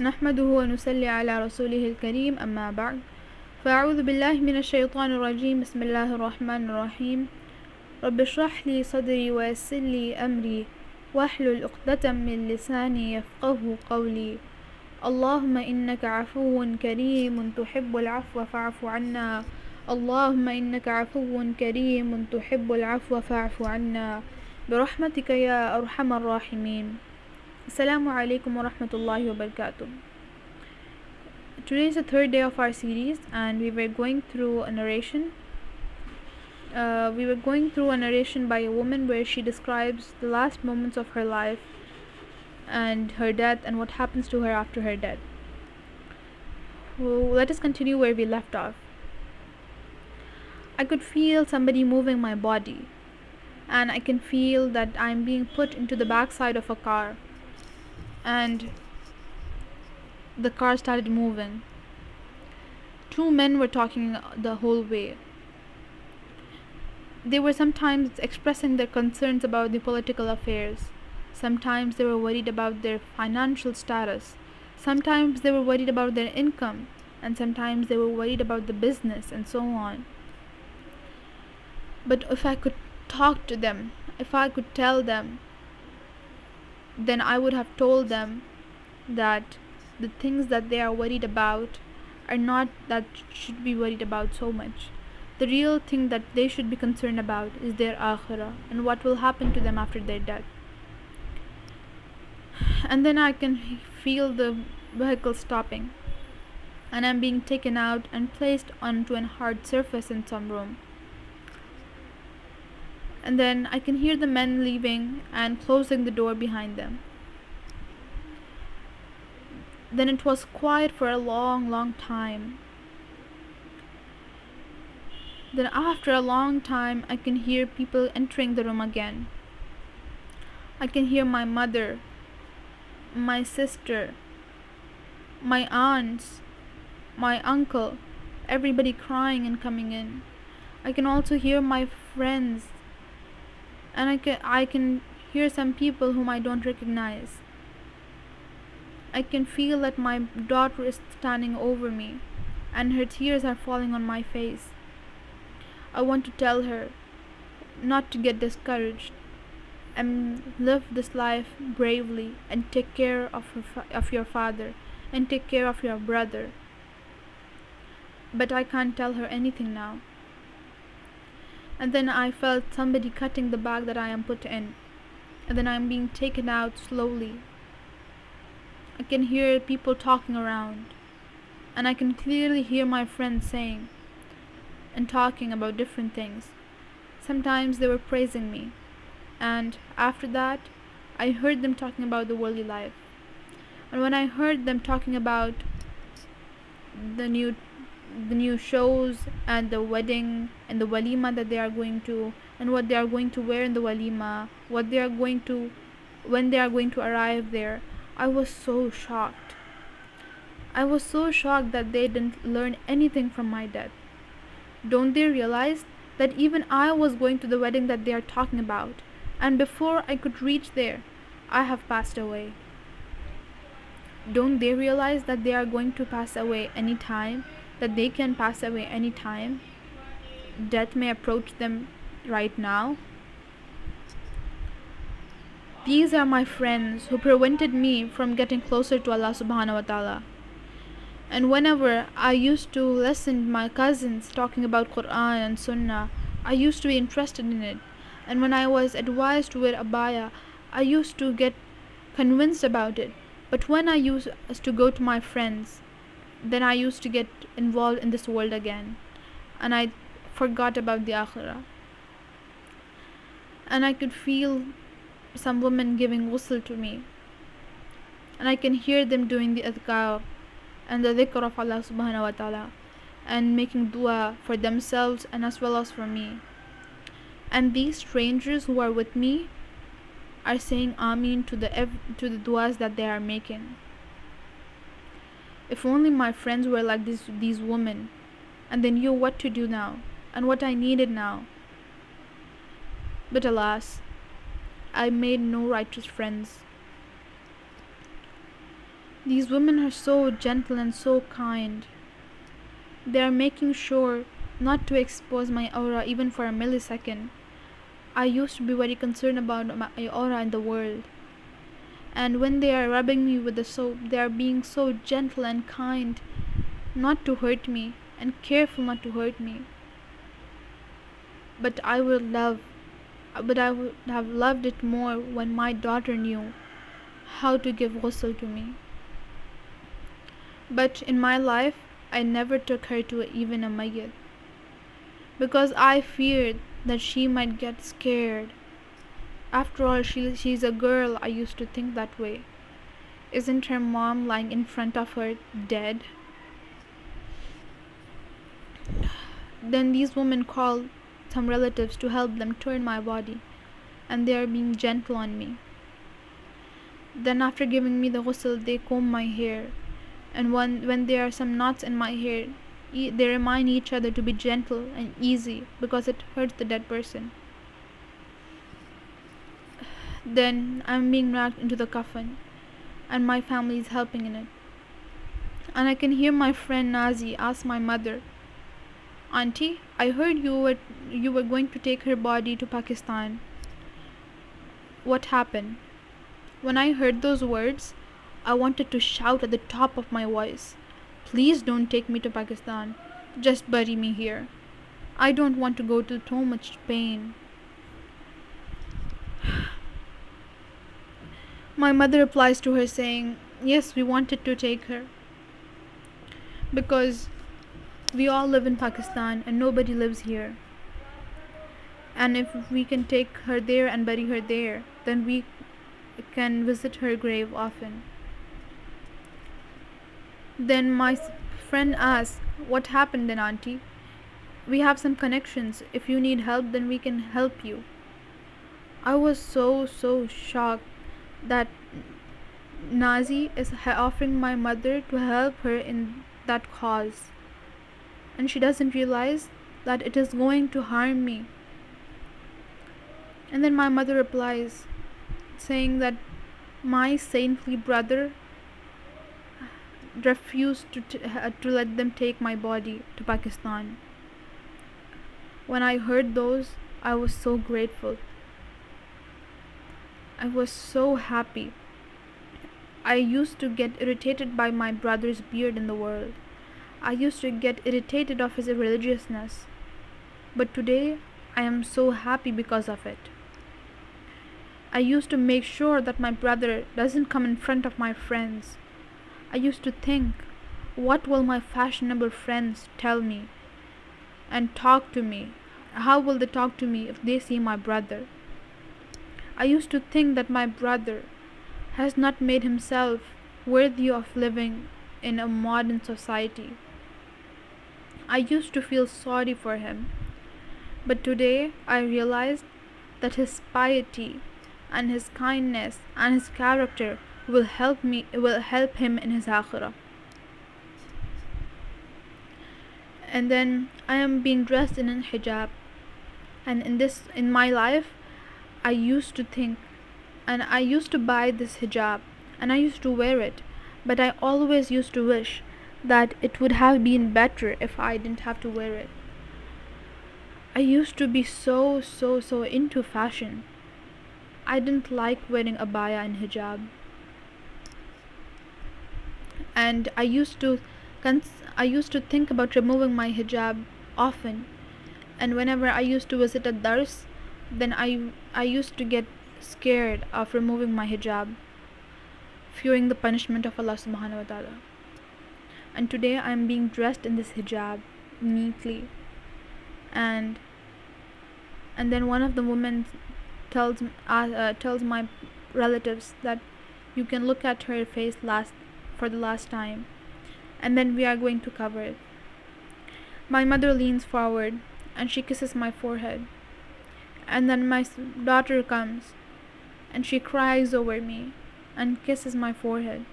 نحمده ونصلي على رسوله الكريم أما بعد فأعوذ بالله من الشيطان الرجيم بسم الله الرحمن الرحيم رب اشرح لي صدري ويسر لي أمري واحلل عقدة من لساني يفقه قولي اللهم إنك عفو كريم تحب العفو فاعف عنا اللهم إنك عفو كريم تحب العفو فاعف عنا برحمتك يا أرحم الراحمين. Assalamualaikum wa rahmatullahi wa barakatuh. Today is the third day of our series, and we were going through a narration. By a woman where she describes the last moments of her life and her death and what happens to her after her death. Well, let us continue where we left off. I could feel somebody moving my body, and I can feel that I'm being put into the backside of a car. And the car started moving. Two men were talking the whole way. They were sometimes expressing their concerns about the political affairs. Sometimes they were worried about their financial status. Sometimes they were worried about their income. And sometimes they were worried about the business and so on. But if I could talk to them, if I could tell them, then I would have told them that the things that they are worried about are not that should be worried about so much. The real thing that they should be concerned about is their akhirah and what will happen to them after their death. And then I can feel the vehicle stopping, and I'm being taken out and placed onto a hard surface in some room. And then I can hear the men leaving and closing the door behind them. Then it was quiet for a long time. Then after a long time, I can hear people entering the room again. I can hear my mother, my sister, my aunts, my uncle, everybody crying and coming in. I can also hear my friends, and I can hear some people whom I don't recognize. I can feel that my daughter is standing over me, and her tears are falling on my face. I want to tell her not to get discouraged and live this life bravely and take care of your father and take care of your brother. But I can't tell her anything now. And then I felt somebody cutting the bag that I am put in, and then I'm being taken out slowly. I can hear people talking around, and I can clearly hear my friends saying and talking about different things. Sometimes they were praising me, and after that I heard them talking about the worldly life. And when I heard them talking about the new shows and the wedding and the walima that they are going to, and what they are going to wear in the walima, when they are going to arrive there, I was so shocked. I was so shocked that they didn't learn anything from my death. Don't they realize that even I was going to the wedding that they are talking about, and before I could reach there, I have passed away? Don't they realize that they are going to pass away any time, that they can pass away any time? Death may approach them right now. These are my friends who prevented me from getting closer to Allah subhanahu wa ta'ala. And whenever I used to listen to my cousins talking about Quran and Sunnah, I used to be interested in it. And when I was advised to wear abaya, I used to get convinced about it. But when I used to go to my friends, then I used to get involved in this world again, and I forgot about the akhirah. And I could feel some women giving ghusl to me, and I can hear them doing the adhkar and the dhikr of Allah subhanahu wa ta'ala, and making dua for themselves and as well as for me. And these strangers who are with me are saying Ameen to the duas that they are making. If only my friends were like these women, and they knew what to do now and what I needed now. But alas, I made no righteous friends. These women are so gentle and so kind. They are making sure not to expose my aura even for a millisecond. I used to be very concerned about my aura in the world. And when they are rubbing me with the soap, they are being so gentle and kind, not to hurt me, and careful not to hurt me. But I would have loved it more when my daughter knew how to give ghusl to me. But in my life, I never took her to even a mayyit, because I feared that she might get scared. After all, she's a girl. I used to think that way. Isn't her mom lying in front of her dead? Then these women call some relatives to help them turn my body, and they are being gentle on me. Then after giving me the ghusl, they comb my hair, and when there are some knots in my hair, they remind each other to be gentle and easy because it hurts the dead person. Then I'm being wrapped into the coffin, and my family is helping in it. And I can hear my friend Nazi ask my mother, "Auntie, I heard you were going to take her body to Pakistan. What happened?" When I heard those words, I wanted to shout at the top of my voice, "Please don't take me to Pakistan. Just bury me here. I don't want to go to so much pain." My mother replies to her saying, "Yes, we wanted to take her because we all live in Pakistan and nobody lives here. And if we can take her there and bury her there, then we can visit her grave often." Then my friend asks, "What happened then, Auntie? We have some connections. If you need help, then we can help you." I was so shocked that Nazi is offering my mother to help her in that cause, and she doesn't realize that it is going to harm me. And then my mother replies, saying that my saintly brother refused to let them take my body to Pakistan. When I heard those, I was so grateful. I was so happy. I used to get irritated by my brother's beard in the world. I used to get irritated of his religiousness. But today, I am so happy because of it. I used to make sure that my brother doesn't come in front of my friends. I used to think, what will my fashionable friends tell me and talk to me? How will they talk to me if they see my brother? I used to think that my brother has not made himself worthy of living in a modern society. I used to feel sorry for him. But today I realized that his piety and his kindness and his character will help him in his akhirah. And then I am being dressed in a hijab, and in my life I used to think, and I used to buy this hijab, and I used to wear it, but I always used to wish that it would have been better if I didn't have to wear it. I used to be so into fashion. I didn't like wearing abaya and hijab, and I used to think about removing my hijab often. And whenever I used to visit a dars, then I used to get scared of removing my hijab, fearing the punishment of Allah subhanahu wa ta'ala. And today I am being dressed in this hijab neatly, and then one of the women tells my relatives that you can look at her face for the last time, and then we are going to cover it. My mother leans forward and she kisses my forehead, and then my daughter comes and she cries over me and kisses my forehead.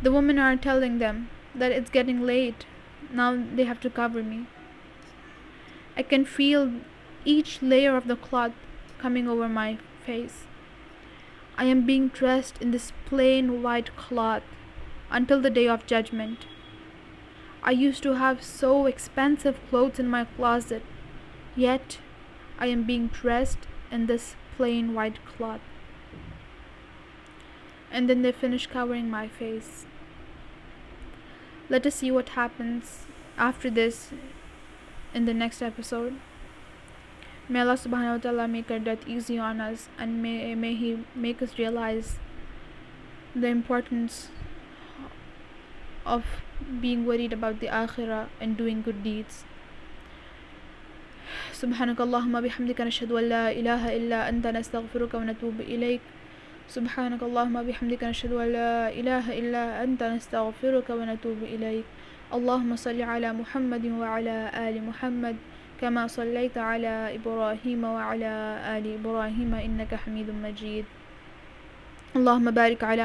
The women are telling them that it's getting late, now they have to cover me. I can feel each layer of the cloth coming over my face. I am being dressed in this plain white cloth until the day of judgment. I used to have so expensive clothes in my closet, yet I am being dressed in this plain white cloth. And then they finish covering my face. Let us see what happens after this in the next episode. May Allah subhanahu wa ta'ala make our death easy on us, and may He make us realize the importance of being worried about the akhirah and doing good deeds. سبحانك اللهم بحمدك نشهد أن لا إله إلا أنت نستغفرك ونتوب إليك. سبحانك اللهم بحمدك نشهد أن لا إله إلا أنت نستغفرك ونتوب إليك. اللهم صل على محمد وعلى آل محمد كما صليت على إبراهيم وعلى آل إبراهيم إنك حميد مجيد. اللهم بارك على